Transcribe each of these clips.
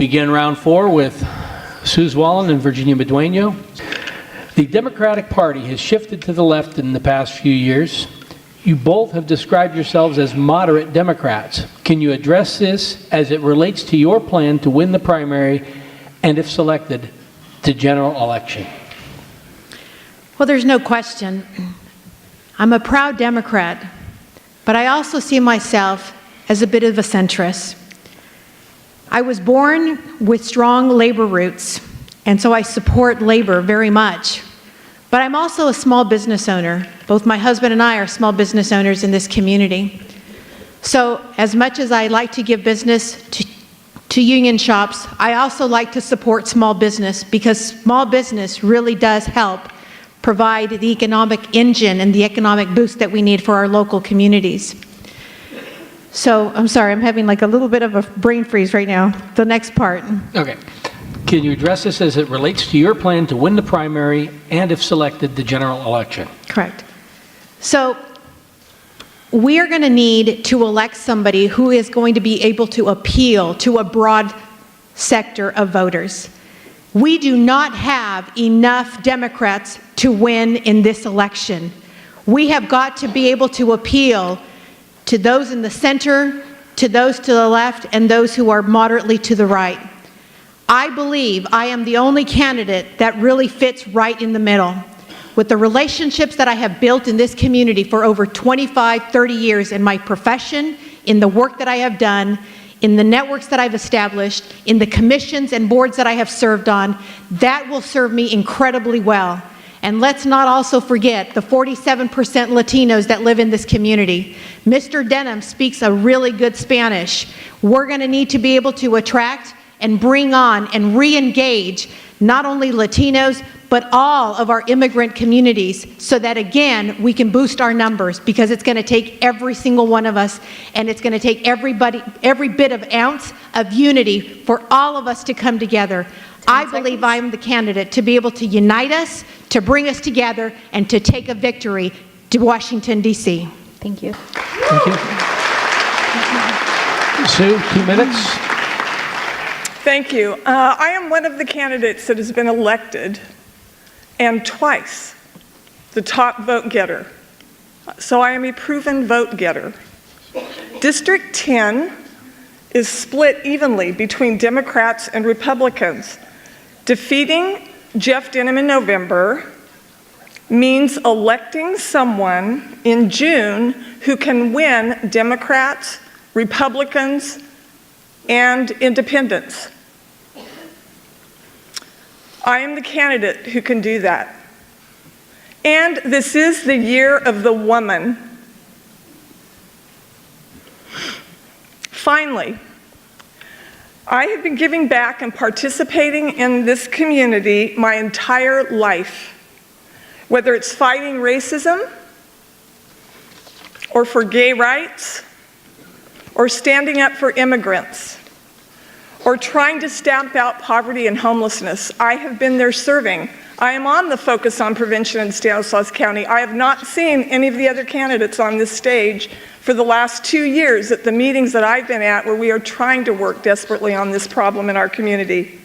begin round 4 with Suze Wallen and Virginia Medueno. The Democratic Party has shifted to the left in the past few years. You both have described yourselves as moderate Democrats. Can you address this as it relates to your plan to win the primary and, if selected, the general election? Well, there's no question. I'm a proud Democrat, but I also see myself as a bit of a centrist. I was born with strong labor roots, and so I support labor very much. But I'm also a small business owner. Both my husband and I are small business owners in this community. So as much as I like to give business to union shops, I also like to support small business, because small business really does help provide the economic engine and the economic boost that we need for our local communities. So I'm sorry, I'm having like a little bit of a brain freeze right now. The next part. Okay. Can you address this as it relates to your plan to win the primary and, if selected, the general election? Correct. So we are going to need to elect somebody who is going to be able to appeal to a broad sector of voters. We do not have enough Democrats to win in this election. We have got to be able to appeal to those in the center, to those to the left, and those who are moderately to the right. I believe I am the only candidate that really fits right in the middle. With the relationships that I have built in this community for over 25, 30 years in my profession, in the work that I have done, in the networks that I've established, in the commissions and boards that I have served on, that will serve me incredibly well. And let's not also forget the 47% Latinos that live in this community. Mr. Denham speaks a really good Spanish. We're going to need to be able to attract and bring on and re-engage not only Latinos, but all of our immigrant communities, so that again, we can boost our numbers, because it's going to take every single one of us, and it's going to take every bit of ounce of unity for all of us to come together. I believe I am the candidate to be able to unite us, to bring us together, and to take a victory to Washington, D.C. Thank you. Thank you. Sue, 2 minutes. Thank you. I am one of the candidates that has been elected, and twice, the top vote getter. So I am a proven vote getter. District 10 is split evenly between Democrats and Republicans. Defeating Jeff Denham in November means electing someone in June who can win Democrats, Republicans, and independents. I am the candidate who can do that. And this is the year of the woman. Finally, I have been giving back and participating in this community my entire life, whether it's fighting racism, or for gay rights, or standing up for immigrants, or trying to stamp out poverty and homelessness. I have been there serving. I am on the Focus on Prevention in Stanislaus County. I have not seen any of the other candidates on this stage for the last 2 years at the meetings that I've been at, where we are trying to work desperately on this problem in our community.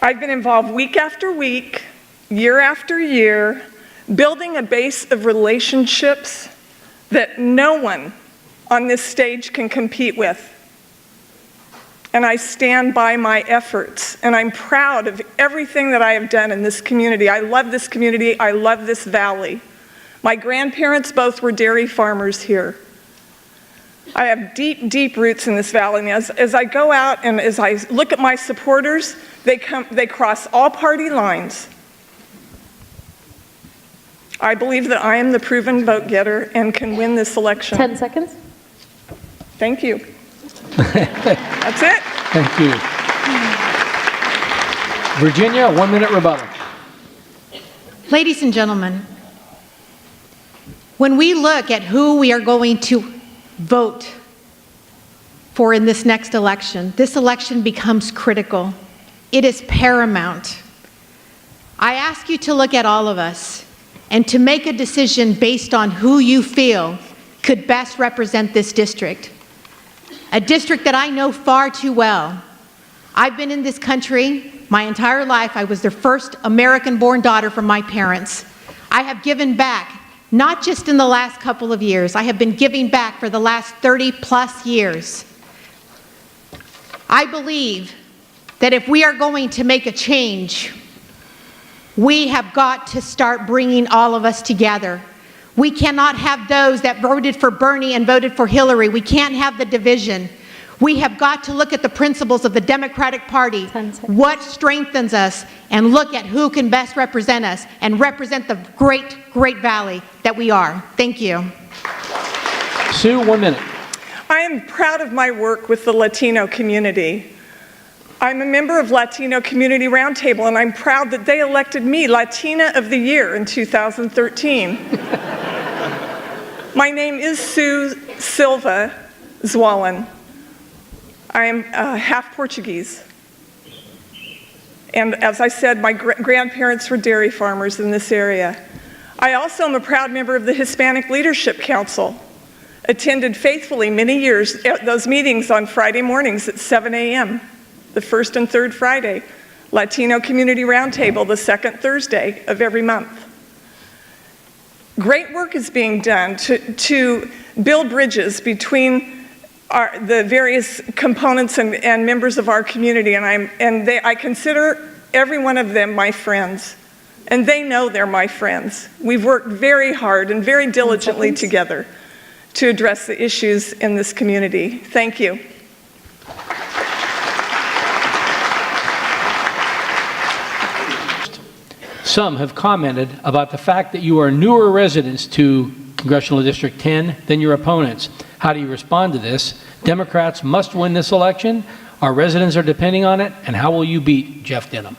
I've been involved week after week, year after year, building a base of relationships that no one on this stage can compete with. And I stand by my efforts, and I'm proud of everything that I have done in this community. I love this community, I love this valley. My grandparents both were dairy farmers here. I have deep, deep roots in this valley, and as I go out and as I look at my supporters, they cross all party lines. I believe that I am the proven vote getter and can win this election. 10 seconds. Thank you. That's it. Thank you. Virginia, 1 minute rebuttal. Ladies and gentlemen, when we look at who we are going to vote for in this next election, this election becomes critical. It is paramount. I ask you to look at all of us and to make a decision based on who you feel could best represent this district. A district that I know far too well, I've been in this country my entire life. I was the first American-born daughter from my parents. I have given back, not just in the last couple of years. I have been giving back for the last 30-plus years. I believe that if we are going to make a change, we have got to start bringing all of us together. We cannot have those that voted for Bernie and voted for Hillary. We can't have the division. We have got to look at the principles of the Democratic Party, what strengthens us, and look at who can best represent us and represent the great, great valley that we are. Thank you. Sue, 1 minute. I am proud of my work with the Latino community. I'm a member of Latino Community Roundtable, and I'm proud that they elected me Latina of the Year in 2013. My name is Sue Silva Zwalen. I am half Portuguese. And as I said, my grandparents were dairy farmers in this area. I also am a proud member of the Hispanic Leadership Council. Attended faithfully many years at those meetings on Friday mornings at 7 a.m., the first and third Friday. Latino Community Roundtable, the second Thursday of every month. Great work is being done to build bridges between the various components and members of our community, and I consider every one of them my friends, and they know they're my friends. We've worked very hard and very diligently together to address the issues in this community. Thank you. Some have commented about the fact that you are newer residents to Congressional District 10 than your opponents. How do you respond to this? Democrats must win this election. Our residents are depending on it. And how will you beat Jeff Denham?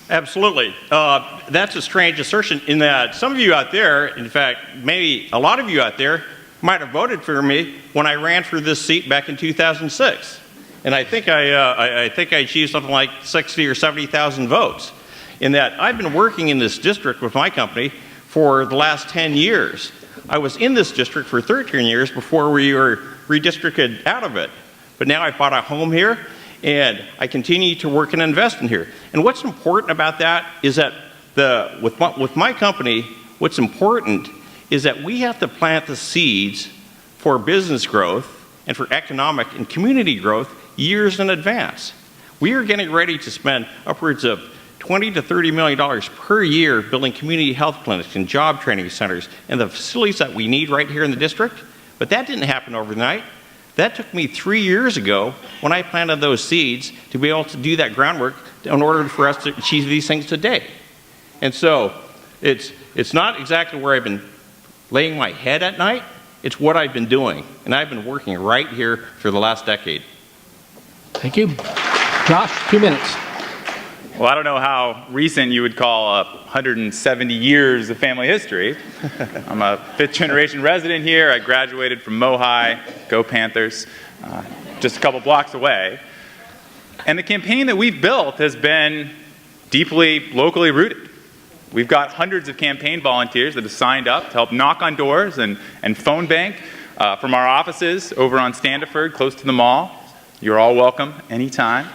Absolutely. That's a strange assertion in that some of you out there, in fact, maybe a lot of you out there, might have voted for me when I ran for this seat back in 2006. And I think I achieved something like 60 or 70,000 votes. In that I've been working in this district with my company for the last 10 years. I was in this district for 13 years before we were redistricted out of it. But now I bought a home here, and I continue to work and invest in here. And what's important about that is that with my company, what's important is that we have to plant the seeds for business growth and for economic and community growth years in advance. We are getting ready to spend upwards of $20 to $30 million per year building community health clinics and job training centers and the facilities that we need right here in the district. But that didn't happen overnight. That took me 3 years ago when I planted those seeds to be able to do that groundwork in order for us to achieve these things today. And so it's not exactly where I've been laying my head at night, it's what I've been doing. And I've been working right here for the last decade. Thank you. Josh, 2 minutes. Well, I don't know how recent you would call 170 years of family history. I'm a fifth-generation resident here. I graduated from Mohi, go Panthers, just a couple blocks away. And the campaign that we've built has been deeply locally rooted. We've got hundreds of campaign volunteers that have signed up to help knock on doors and phone bank from our offices over on Standiford, close to the mall. You're all welcome anytime.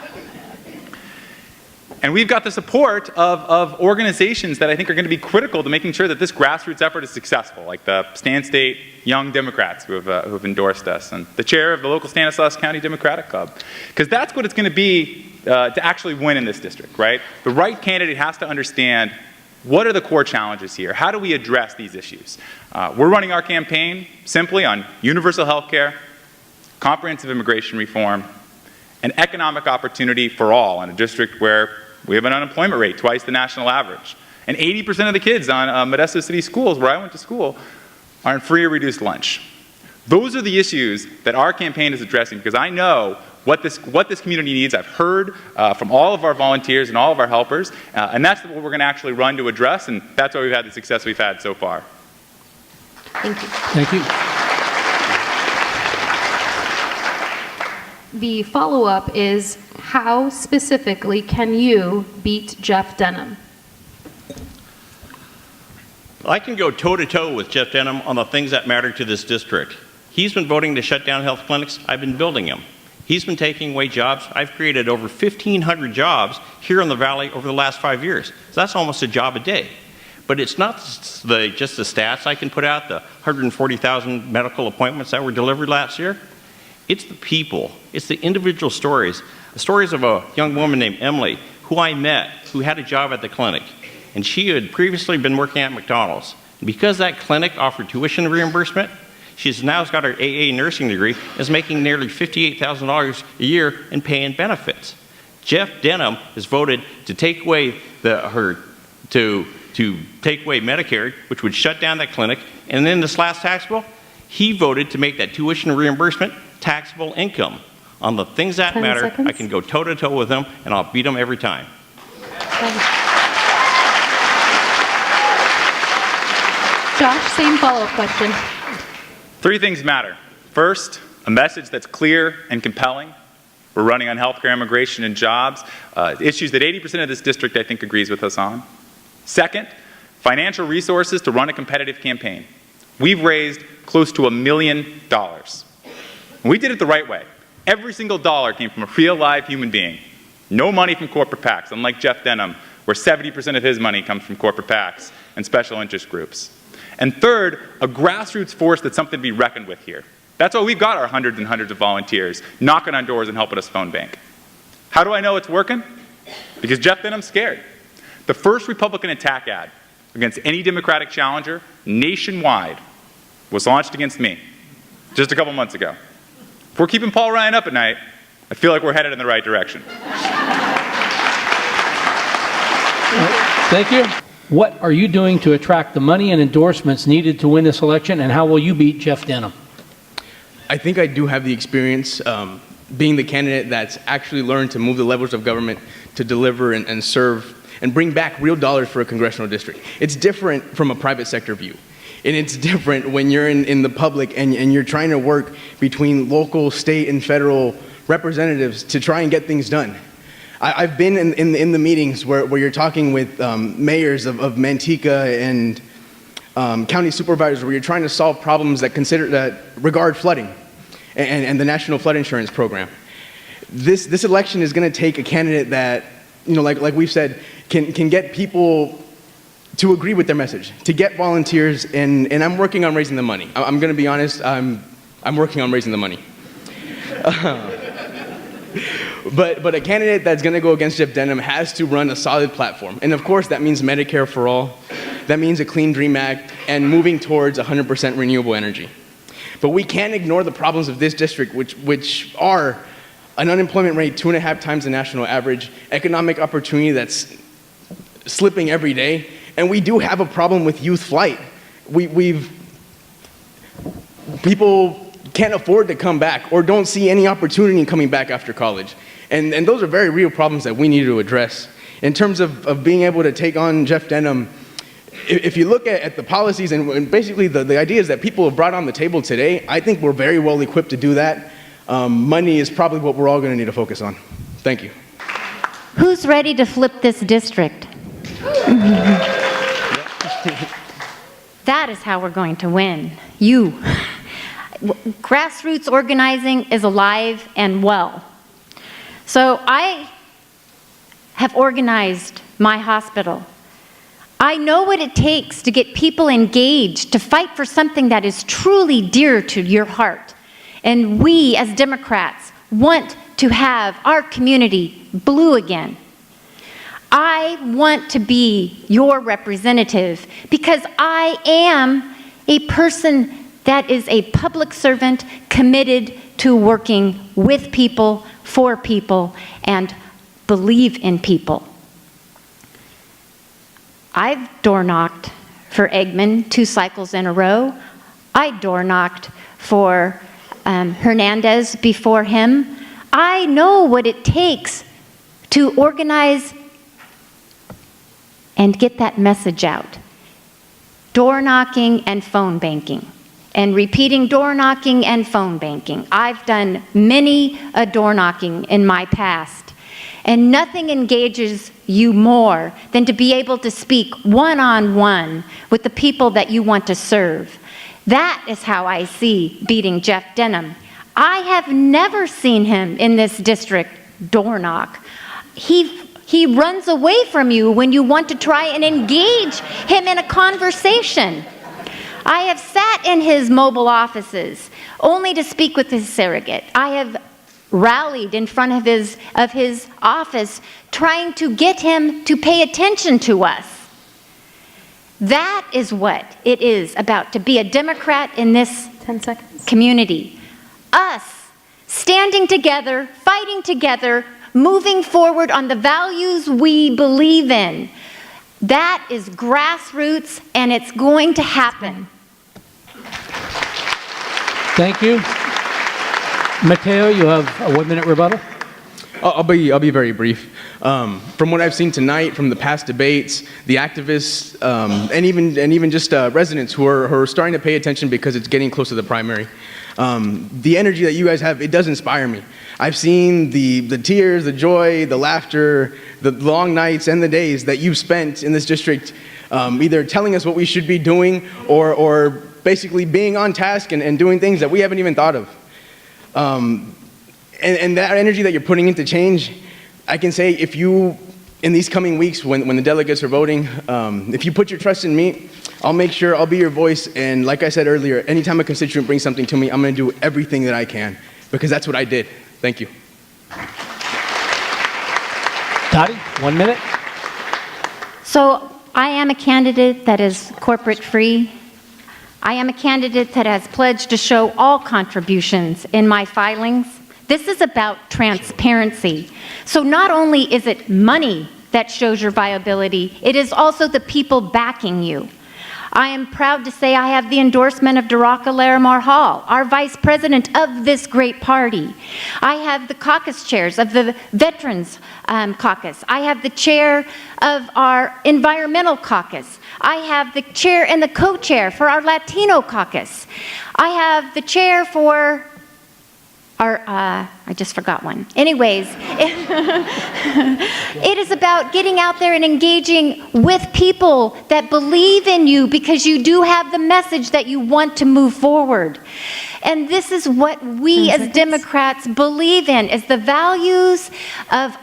And we've got the support of organizations that I think are going to be critical to making sure that this grassroots effort is successful, like the Stan State Young Democrats who have endorsed us, and the chair of the local Stanislaus County Democratic Club. Because that's what it's going to be to actually win in this district, right? The right candidate has to understand what are the core challenges here? How do we address these issues? We're running our campaign simply on universal health care, comprehensive immigration reform, and economic opportunity for all in a district where we have an unemployment rate twice the national average. And 80% of the kids on Modesto City schools, where I went to school, are in free or reduced lunch. Those are the issues that our campaign is addressing, because I know what this community needs. I've heard from all of our volunteers and all of our helpers, and that's what we're going to actually run to address, and that's why we've had the success we've had so far. Thank you. Thank you. The follow-up is, how specifically can you beat Jeff Denham? I can go toe-to-toe with Jeff Denham on the things that matter to this district. He's been voting to shut down health clinics. I've been building them. He's been taking away jobs. I've created over 1,500 jobs here in the Valley over the last 5 years. So that's almost a job a day. But it's not just the stats I can put out, the 140,000 medical appointments that were delivered last year. It's the people. It's the individual stories. The stories of a young woman named Emily, who I met, who had a job at the clinic. And she had previously been working at McDonald's. And because that clinic offered tuition reimbursement, she's now got her AA nursing degree, is making nearly $58,000 a year in pay and benefits. Jeff Denham has voted to take away take away Medicare, which would shut down that clinic. And in this last tax bill, he voted to make that tuition reimbursement taxable income. On the things that 10 matter, seconds. I can go toe-to-toe with him, and I'll beat him every time. Josh, same follow-up question. 3 things matter. First, a message that's clear and compelling. We're running on healthcare, immigration, and jobs, issues that 80% of this district, I think, agrees with us on. Second, financial resources to run a competitive campaign. We've raised close to $1 million. And we did it the right way. Every single dollar came from a real live human being. No money from corporate PACs, unlike Jeff Denham, where 70% of his money comes from corporate PACs and special interest groups. And third, a grassroots force that's something to be reckoned with here. That's why we've got our hundreds and hundreds of volunteers knocking on doors and helping us phone bank. How do I know it's working? Because Jeff Denham's scared. The first Republican attack ad against any Democratic challenger nationwide was launched against me just a couple months ago. If we're keeping Paul Ryan up at night, I feel like we're headed in the right direction. Thank you. What are you doing to attract the money and endorsements needed to win this election, and how will you beat Jeff Denham? I think I do have the experience being the candidate that's actually learned to move the levers of government to deliver and serve and bring back real dollars for a congressional district. It's different from a private sector view. And it's different when you're in the public and you're trying to work between local, state, and federal representatives to try and get things done. I've been in the meetings where you're talking with mayors of Manteca and county supervisors, where you're trying to solve problems that regard flooding and the National Flood Insurance Program. This election is going to take a candidate that, like we've said, can get people to agree with their message, to get volunteers, and I'm working on raising the money. I'm going to be honest, I'm working on raising the money. But a candidate that's going to go against Jeff Denham has to run a solid platform. And of course, that means Medicare for all. That means a Clean Dream Act and moving towards 100% renewable energy. But we can't ignore the problems of this district, which are an unemployment rate 2.5 times the national average, economic opportunity that's slipping every day, and we do have a problem with youth flight. People can't afford to come back or don't see any opportunity in coming back after college. And those are very real problems that we need to address. In terms of being able to take on Jeff Denham, if you look at the policies and basically the ideas that people have brought on the table today, I think we're very well equipped to do that. Money is probably what we're all going to need to focus on. Thank you. Who's ready to flip this district? That is how we're going to win. You. Grassroots organizing is alive and well. So I have organized my hospital. I know what it takes to get people engaged, to fight for something that is truly dear to your heart. And we, as Democrats, want to have our community blue again. I want to be your representative because I am a person that is a public servant committed to working with people, for people, and believe in people. I've door knocked for Eggman 2 cycles in a row. I door knocked for Hernandez before him. I know what it takes to organize and get that message out. Door knocking and phone banking. And repeating door knocking and phone banking. I've done many a door knocking in my past. And nothing engages you more than to be able to speak one-on-one with the people that you want to serve. That is how I see beating Jeff Denham. I have never seen him in this district door knock. He runs away from you when you want to try and engage him in a conversation. I have sat in his mobile offices only to speak with his surrogate. I have rallied in front of his office trying to get him to pay attention to us. That is what it is about to be a Democrat in this 10 seconds. community. Us standing together, fighting together, moving forward on the values we believe in. That is grassroots, and it's going to happen. Thank you. Mateo, you have a 1-minute rebuttal. I'll be very brief. From what I've seen tonight, from the past debates, the activists, and even just residents who are starting to pay attention because it's getting close to the primary. The energy that you guys have, it does inspire me. I've seen the tears, the joy, the laughter, the long nights and the days that you've spent in this district, either telling us what we should be doing or basically being on task and doing things that we haven't even thought of. And that energy that you're putting into change, I can say if you, in these coming weeks when the delegates are voting, if you put your trust in me, I'll make sure I'll be your voice. And like I said earlier, anytime a constituent brings something to me, I'm going to do everything that I can because that's what I did. Thank you. Dottie, 1 minute. So I am a candidate that is corporate free. I am a candidate that has pledged to show all contributions in my filings. This is about transparency. So not only is it money that shows your viability, it is also the people backing you. I am proud to say I have the endorsement of Daraka Larimar Hall, our vice president of this great party. I have the caucus chairs of the Veterans Caucus. I have the chair of our Environmental Caucus. I have the chair and the co-chair for our Latino Caucus. I have the chair for our, I just forgot one. Anyways, it is about getting out there and engaging with people that believe in you because you do have the message that you want to move forward. And this is what we as Democrats believe in, is the values of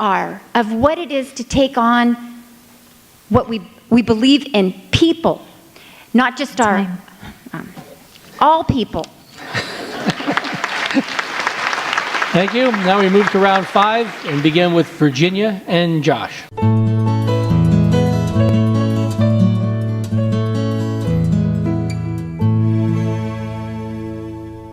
what it is to take on what we believe in people, not just all people. Thank you. Now we move to round 5 and begin with Virginia and Josh.